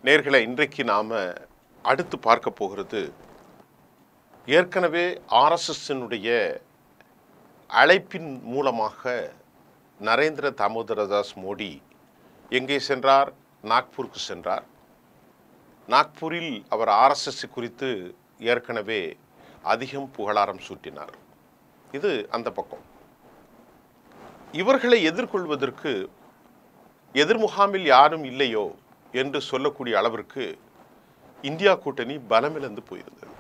நேர்களை இன்றைக்கு நாம் அடுத்து பார்க்க போகிறது ஏற்கனவே ஆர்எஸ்எஸ்னுடைய அழைப்பின் மூலமாக நரேந்திர தாமோதரதாஸ் மோடி எங்கே சென்றார்? நாக்பூருக்கு சென்றார். நாக்பூரில் அவர் ஆர்எஸ்எஸ் குறித்து ஏற்கனவே அதிகம் புகழாரம் சூட்டினார். இது அந்த பக்கம். இவர்களை எதிர்கொள்வதற்கு எதிர்முகாமில் யாரும் இல்லையோ என்று சொல்லக்கூடிய அளவிற்கு இந்தியா கூட்டணி பலமிழந்து போயிருந்தது.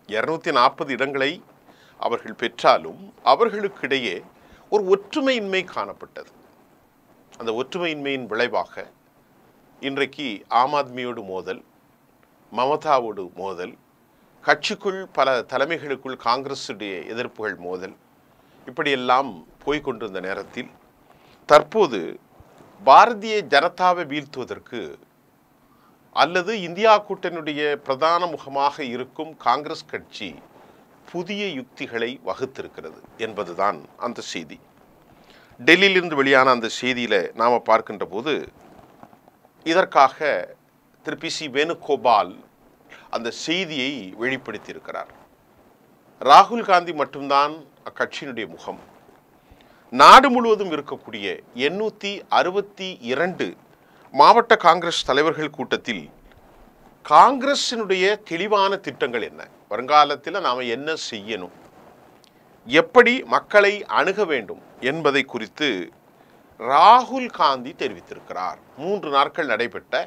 240 இடங்களை அவர்கள் பெற்றாலும் அவர்களுக்கிடையே ஒரு ஒற்றுமையின்மை காணப்பட்டது. அந்த ஒற்றுமையின்மையின் விளைவாக இன்றைக்கு ஆம் ஆத்மியோடு மோதல், மமதாவோடு மோதல், கட்சிக்குள் பல தலைமைகளுக்குள் காங்கிரஸுடைய எதிர்ப்புகள் மோதல், இப்படியெல்லாம் போய்கொண்டிருந்த நேரத்தில் தற்போது பாரதிய ஜனதாவை வீழ்த்துவதற்கு அல்லது இந்தியா கூட்டணியுடைய பிரதான முகமாக இருக்கும் காங்கிரஸ் கட்சி புதிய யுக்திகளை வகுத்திருக்கிறது என்பதுதான் அந்த செய்தி. டெல்லியிலிருந்து வெளியான அந்த செய்தியில் நாம் பார்க்கின்ற போது இதற்காக திரு பி.சி. வேணுகோபால் அந்த செய்தியை வெளிப்படுத்தியிருக்கிறார். ராகுல் காந்தி மட்டும்தான் அக்கட்சியினுடைய முகம். நாடு முழுவதும் இருக்கக்கூடிய 862 மாவட்ட காங்கிரஸ் தலைவர்கள் கூட்டத்தில் காங்கிரசினுடைய தெளிவான திட்டங்கள் என்ன, வருங்காலத்தில் நாம் என்ன செய்யணும், எப்படி மக்களை அணுக வேண்டும் என்பதை குறித்து ராகுல் காந்தி தெரிவித்திருக்கிறார். 3 நாட்கள் நடைபெற்ற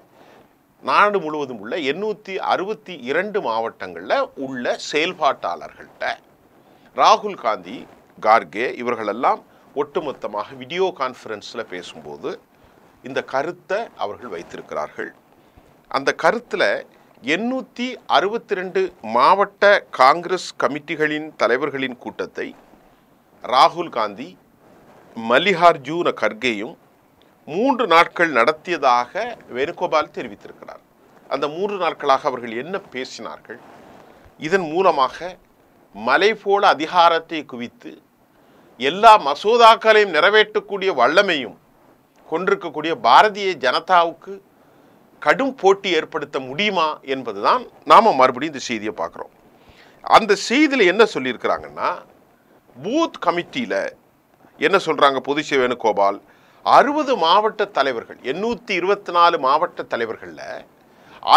நாடு முழுவதும் உள்ள 862 மாவட்டங்களில் உள்ள செயல்பாட்டாளர்கள்ட்ட ராகுல் காந்தி, கார்கே இவர்களெல்லாம் ஒட்டுமொத்தமாக வீடியோ கான்ஃபரன்ஸில் பேசும்போது இந்த கருத்தை அவர்கள் வைத்திருக்கிறார்கள். அந்த கருத்தில் 862 மாவட்ட காங்கிரஸ் கமிட்டிகளின் தலைவர்களின் கூட்டத்தை ராகுல் காந்தி, மல்லிகார்ஜுன கர்கேயும் 3 நாட்கள் நடத்தியதாக வேணுகோபால் தெரிவித்திருக்கிறார். அந்த 3 நாட்களாக அவர்கள் என்ன பேசினார்கள்? இதன் மூலமாக மலை போல அதிகாரத்தை குவித்து எல்லா மசோதாக்களையும் நிறைவேற்றக்கூடிய வல்லமையும் கொண்டிருக்கக்கூடிய பாரதிய ஜனதாவுக்கு கடும் போட்டி ஏற்படுத்த முடியுமா என்பதுதான் நாம் மறுபடியும் இந்த செய்தியை பார்க்குறோம். அந்த செய்தியில் என்ன சொல்லியிருக்கிறாங்கன்னா, பூத் கமிட்டியில் என்ன சொல்கிறாங்க பொதுச்செயலர் வேணுகோபால், 60 மாவட்ட தலைவர்கள், 824 மாவட்ட தலைவர்களில்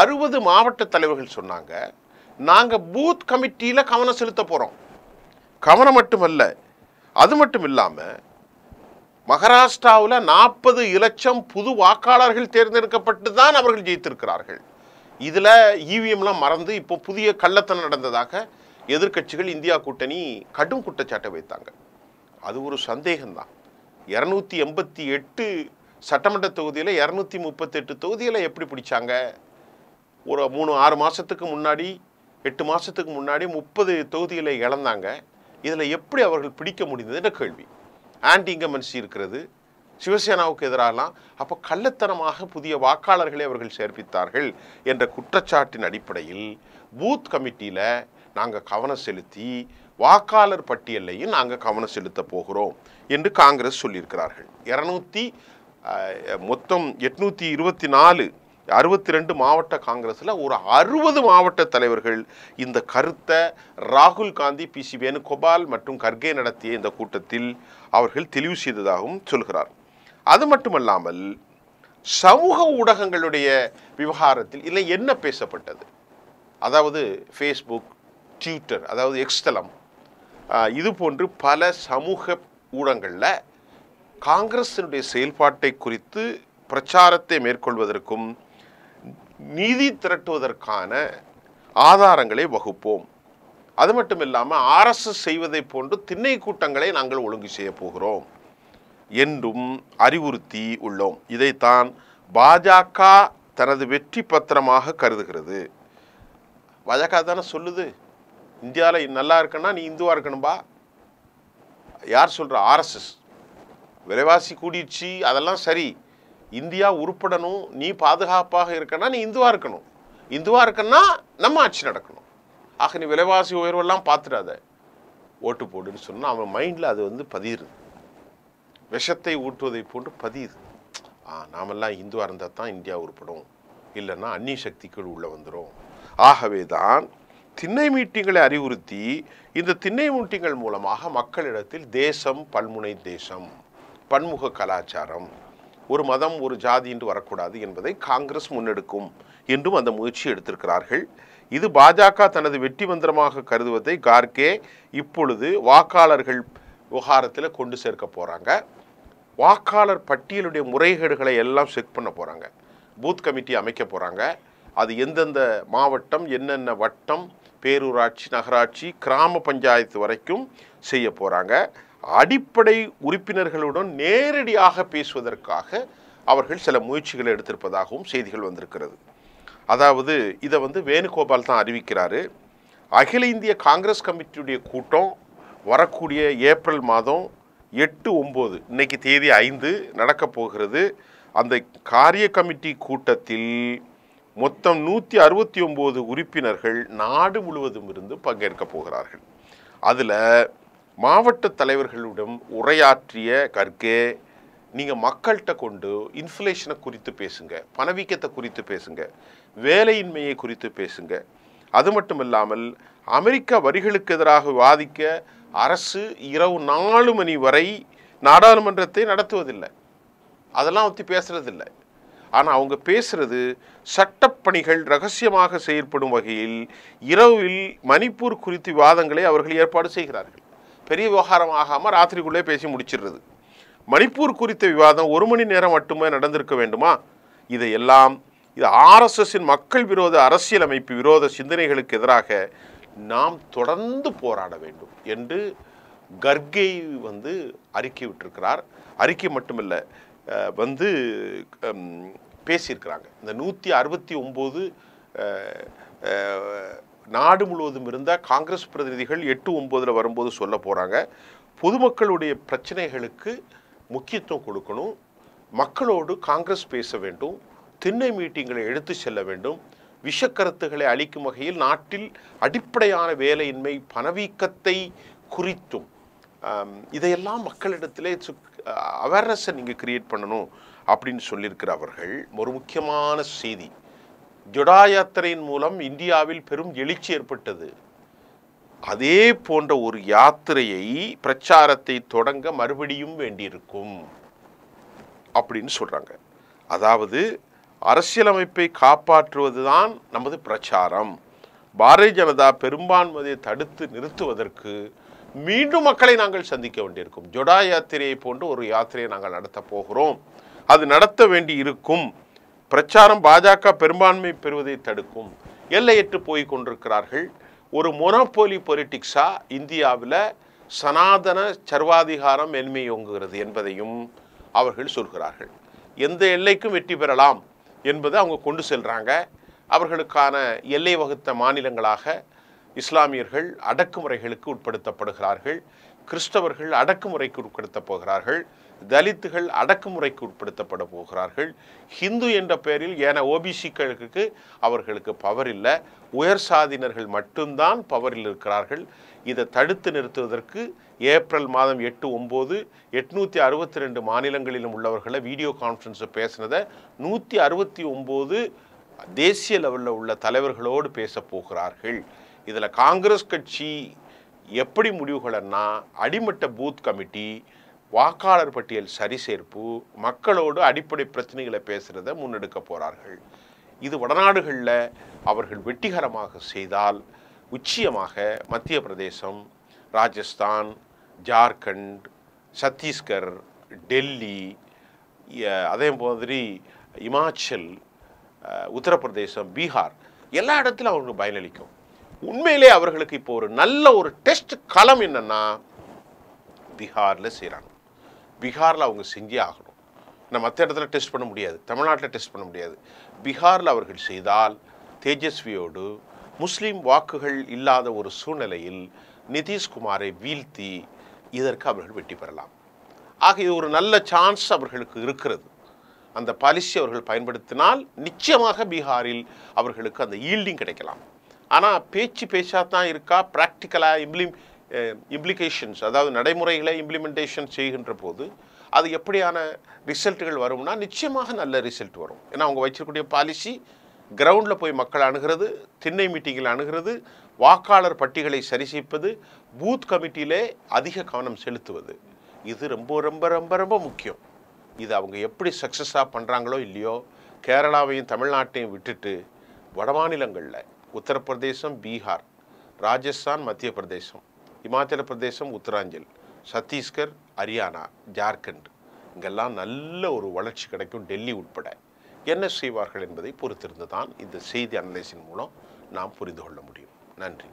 60 மாவட்ட தலைவர்கள் சொன்னாங்க, நாங்கள் பூத் கமிட்டியில் கவனம் செலுத்த போகிறோம். கவனம் மட்டுமல்ல, அது மட்டும் இல்லாமல் மகாராஷ்டிராவில் 40 லட்சம் புது வாக்காளர்கள் தேர்ந்தெடுக்கப்பட்டு தான் அவர்கள் ஜெயித்திருக்கிறார்கள். இதில் இவிஎம்லாம் மறந்து இப்போ புதிய கள்ளத்தனம் நடந்ததாக எதிர்க்கட்சிகள் இந்தியா கூட்டணி கடும் குற்றச்சாட்டை வைத்தாங்க. அது ஒரு சந்தேகம்தான். 288 சட்டமன்ற தொகுதியில் 238 தொகுதியில் எப்படி பிடிச்சாங்க? ஒரு 3-6 மாதத்துக்கு முன்னாடி, 8 மாதத்துக்கு முன்னாடி 30 தொகுதிகளை இழந்தாங்க. இதில் எப்படி அவர்கள் பிடிக்க முடிந்தது என்ற கேள்வி. ஆன்டி இன்கம்பன்சி இருக்கிறது சிவசேனாவுக்கு எதிராகலாம். அப்போ கள்ளத்தனமாக புதிய வாக்காளர்களை அவர்கள் சேர்ப்பித்தார்கள் என்ற குற்றச்சாட்டின் அடிப்படையில் பூத் கமிட்டியில் நாங்கள் கவனம் செலுத்தி வாக்காளர் பட்டியலையும் நாங்கள் கவனம் செலுத்த போகிறோம் என்று காங்கிரஸ் சொல்லியிருக்கிறார்கள். மொத்தம் 824 62 மாவட்ட காங்கிரஸில் ஒரு 60 மாவட்ட தலைவர்கள் இந்த கருத்தை ராகுல் காந்தி, பி.சி. வேணுகோபால் மற்றும் கர்கே நடத்திய இந்த கூட்டத்தில் அவர்கள் தெளிவு செய்ததாகவும் சொல்கிறார். அது மட்டுமல்லாமல் சமூக ஊடகங்களுடைய விவகாரத்தில் இல்லை என்ன பேசப்பட்டது, அதாவது ஃபேஸ்புக், ட்விட்டர், அதாவது எக்ஸ்தலம், இது போன்று பல சமூக ஊடகங்களில் காங்கிரஸினுடைய செயல்பாட்டை குறித்து பிரச்சாரத்தை மேற்கொள்வதற்கும் நிதி திரட்டுவதற்கான ஆதாரங்களை வகுப்போம். அது மட்டும் இல்லாமல் ஆர்எஸ்எஸ் செய்வதை போன்று திண்ணை கூட்டங்களை நாங்கள் ஒழுங்கு செய்ய போகிறோம் என்றும் அறிவுறுத்தி உள்ளோம். இதைத்தான் பாஜக தனது வெற்றி பத்திரமாக கருதுகிறது. பாஜக தானே சொல்லுது, இந்தியாவில் நல்லா இருக்குன்னா நீ இந்துவா இருக்கணும்பா. யார் சொல்ற? ஆர்எஸ்எஸ். விலைவாசி கூடிடுச்சு, அதெல்லாம் சரி, இந்தியா உருப்படணும், நீ பாதுகாப்பாக இருக்கனா நீ இந்துவா இருக்கணும், இந்துவா இருக்கன்னா நம்ம ஆட்சி நடக்கணும். ஆக நீ விலைவாசி உயர்வெல்லாம் பார்த்துடாத, ஓட்டு போடுன்னு சொன்னால் அவன் மைண்டில் அது பதியுது, விஷத்தை ஊட்டுவதை போன்று பதியுது. நாமெல்லாம் இந்துவாக இருந்தால் தான் இந்தியா உருப்படும் இல்லைன்னா அந்நிய சக்திகள் உள்ள வந்துடும். ஆகவே தான் திண்ணை மீட்டிங்களை அறிவுறுத்தி இந்த திண்ணை மீட்டிங்கள் மூலமாக மக்களிடத்தில் தேசம் பல்முனை தேசம், பன்முக கலாச்சாரம், ஒரு மதம் ஒரு ஜாதி என்று வரக்கூடாது என்பதை காங்கிரஸ் முன்னெடுக்கும் என்றும் அந்த முயற்சி எடுத்திருக்கிறார்கள். இது பாஜக தனது வெற்றி மந்திரமாக கருதுவதை கார்கே இப்பொழுது வாக்காளர்கள் விவகாரத்தில் கொண்டு சேர்க்க போகிறாங்க. வாக்காளர் பட்டியலுடைய முறைகேடுகளை எல்லாம் செக் பண்ண போகிறாங்க. பூத் கமிட்டி அமைக்க போகிறாங்க. அது எந்தெந்த மாவட்டம், என்னென்ன வட்டம், பேரூராட்சி, நகராட்சி, கிராம பஞ்சாயத்து வரைக்கும் செய்ய போகிறாங்க. அடிப்படை உறுப்பினர்களுடன் நேரடியாக பேசுவதற்காக அவர்கள் சில முயற்சிகளை எடுத்திருப்பதாகவும் செய்திகள் வந்திருக்கிறது. அதாவது இதை வேணுகோபால் தான் அறிவிக்கிறாரு. அகில இந்திய காங்கிரஸ் கமிட்டியுடைய கூட்டம் வரக்கூடிய ஏப்ரல் மாதம் 8, 9, இன்னைக்கு தேதி 5 நடக்க போகிறது. அந்த காரிய கமிட்டி கூட்டத்தில் மொத்தம் 169 உறுப்பினர்கள் நாடு முழுவதும் இருந்து பங்கேற்க போகிறார்கள். அதில் மாவட்ட தலைவர்களுடன் உரையாற்றிய கர்கே, நீங்கள் மக்கள்கிட்ட கொண்டு இன்ஃப்ளேஷனை குறித்து பேசுங்க, பணவீக்கத்தை குறித்து பேசுங்க, வேலையின்மையை குறித்து பேசுங்க. அது மட்டும் இல்லாமல் அமெரிக்க வரிகளுக்கு எதிராக விவாதிக்க அரசு இரவு 4 மணி வரை நாடாளுமன்றத்தை நடத்துவதில்லை. அதெல்லாம் பற்றி பேசுறதில்லை. ஆனால் அவங்க பேசுறது சட்டப்பணிகள் ரகசியமாக செயற்படும் வகையில் இரவில் மணிப்பூர் குறித்து விவாதங்களை அவர்கள் ஏற்பாடு செய்கிறார்கள். பெரிய விவகாரம் ஆகாமல் ராத்திரிக்குள்ளே பேசி முடிச்சிடுறது. மணிப்பூர் குறித்த விவாதம் 1 மணி நேரம் மட்டுமே நடந்திருக்க வேண்டுமா? இதையெல்லாம் இது ஆர்எஸ்எஸ்ஸின் மக்கள் விரோத அரசியலமைப்பு விரோத சிந்தனைகளுக்கு எதிராக நாம் தொடர்ந்து போராட வேண்டும் என்று கர்கே அறிக்கை விட்டிருக்கிறார். அறிக்கை மட்டுமில்லை, பேசியிருக்கிறாங்க. இந்த 169 நாடு முழுவதும் இருந்த காங்கிரஸ் பிரதிநிதிகள் 8, 9 வரும்போது சொல்ல போகிறாங்க. பொதுமக்களுடைய பிரச்சனைகளுக்கு முக்கியத்துவம் கொடுக்கணும், மக்களோடு காங்கிரஸ் பேச வேண்டும், திண்ணை மீட்டிங்களை எடுத்து செல்ல வேண்டும், விஷக்கருத்துக்களை அளிக்கும் வகையில் நாட்டில் அடிப்படையான வேலையின்மை, பணவீக்கத்தை குறித்தும் இதையெல்லாம் மக்களிடத்திலே அவேர்னஸை நீங்கள் கிரியேட் பண்ணணும் அப்படின்னு சொல்லியிருக்கிற அவர்கள் ஒரு முக்கியமான செய்தி. ஜொடா யாத்திரையின் மூலம் இந்தியாவில் பெரும் எழுச்சி ஏற்பட்டது. அதே போன்ற ஒரு யாத்திரையை பிரச்சாரத்தை தொடங்க மறுபடியும் வேண்டியிருக்கும் அப்படின்னு சொல்றாங்க. அதாவது அரசியலமைப்பை காப்பாற்றுவதுதான் நமது பிரச்சாரம். பாரதிய ஜனதா பெரும்பான்மையை தடுத்து நிறுத்துவதற்கு மீண்டும் மக்களை நாங்கள் சந்திக்க வேண்டியிருக்கும். ஜொடா யாத்திரையை போன்று ஒரு யாத்திரையை நாங்கள் நடத்த போகிறோம். அது நடத்த வேண்டி இருக்கும். பிரச்சாரம் பாஜக பெரும்பான்மை பெறுவதை தடுக்கும். எல்லையற்று போய் கொண்டிருக்கிறார்கள். ஒரு மொனோபோலி பொலிட்டிக்ஸா இந்தியாவில் சனாதன சர்வாதிகாரம் மேன்மையோங்குகிறது என்பதையும் அவர்கள் சொல்கிறார்கள். எந்த எல்லைக்கும் வெற்றி பெறலாம் என்பதை அவங்க கொண்டு செல்றாங்க. அவர்களுக்கான எல்லை வகுத்த மாநிலங்களாக இஸ்லாமியர்கள் அடக்குமுறைகளுக்கு உட்படுத்தப்படுகிறார்கள், கிறிஸ்தவர்கள் அடக்குமுறைக்கு உட்படுத்த போகிறார்கள், தலித்துகள் அடக்குமுறைக்கு உட்படுத்தப்பட போகிறார்கள். ஹிந்து என்ற பெயரில் ஏன ஓபிசிக்களுக்கு அவர்களுக்கு பவர் இல்லை, உயர் சாதியினர்கள் மட்டும்தான் பவரில் இருக்கிறார்கள். இதை தடுத்து நிறுத்துவதற்கு ஏப்ரல் மாதம் 8, 9 862 மாநிலங்களிலும் உள்ளவர்களை வீடியோ கான்ஃபரன்ஸை பேசினதை 169 தேசிய லெவலில் உள்ள தலைவர்களோடு பேச போகிறார்கள். இதில் காங்கிரஸ் கட்சி எப்படி முடிவுகள்னா அடிமட்ட பூத் கமிட்டி, வாக்காளர் பட்டியல் சரி சேர்ப்பு, மக்களோடு அடிப்படை பிரச்சனைகளை பேசுகிறத முன்னெடுக்க போகிறார்கள். இது வடநாடுகளில் அவர்கள் வெற்றிகரமாக செய்தால் உச்சியமாக மத்திய பிரதேசம், ராஜஸ்தான், ஜார்க்கண்ட், சத்தீஸ்கர், டெல்லி, அதே மாதிரி இமாச்சல், உத்தரப்பிரதேசம், பீகார் எல்லா இடத்துலையும் அவங்களுக்கு பயனளிக்கும். உண்மையிலே அவர்களுக்கு இப்போ ஒரு நல்ல ஒரு டெஸ்ட் களம் என்னன்னா பீகாரில் செய்கிறாங்க. பீகாரில் அவங்க செஞ்சே ஆகணும். நம்ம மற்ற இடத்துல டெஸ்ட் பண்ண முடியாது, தமிழ்நாட்டில் டெஸ்ட் பண்ண முடியாது. பீகாரில் அவர்கள் செய்தால் தேஜஸ்வியோடு முஸ்லீம் வாக்குகள் இல்லாத ஒரு சூழ்நிலையில் நிதிஷ்குமாரை வீழ்த்தி இதற்கு அவர்கள் வெற்றி பெறலாம். ஆக இது ஒரு நல்ல சான்ஸ் அவர்களுக்கு இருக்கிறது. அந்த பாலிசி அவர்கள் பயன்படுத்தினால் நிச்சயமாக பீகாரில் அவர்களுக்கு அந்த ஈல்டிங் கிடைக்கலாம். ஆனால் பேச்சாக தான் இருக்கா, ப்ராக்டிக்கலாக இம்ப்ளிகேஷன்ஸ், அதாவது நடைமுறைகளை இம்ப்ளிமெண்டேஷன் செய்கின்ற போது அது எப்படியான ரிசல்ட்டுகள் வரும்னா நிச்சயமாக நல்ல ரிசல்ட் வரும். ஏன்னா அவங்க வச்சிருக்கக்கூடிய பாலிசி கிரவுண்டில் போய் மக்கள் அணுகிறது, திண்ணை மீட்டிங்கில் அணுகிறது, வாக்காளர் பட்டியலை சரிசெய்ப்பது, பூத் கமிட்டியிலே அதிக கவனம் செலுத்துவது. இது ரொம்ப ரொம்ப ரொம்ப ரொம்ப முக்கியம். இது அவங்க எப்படி சக்ஸஸாக பண்ணுறாங்களோ இல்லையோ, கேரளாவையும் தமிழ்நாட்டையும் விட்டுட்டு வட மாநிலங்களில் உத்தரப்பிரதேசம், பீகார், ராஜஸ்தான், மத்திய பிரதேசம், இமாச்சல பிரதேசம், உத்தராஞ்சல், சத்தீஸ்கர், ஹரியானா, ஜார்க்கண்ட் இங்கெல்லாம் நல்ல ஒரு வளர்ச்சி கிடைக்கும். டெல்லி உட்பட என்ன செய்வார்கள் என்பதை பொறுத்திருந்து தான் இந்த செய்தி அனலைஸின் மூலம் நாம் புரிந்து கொள்ள முடியும். நன்றி.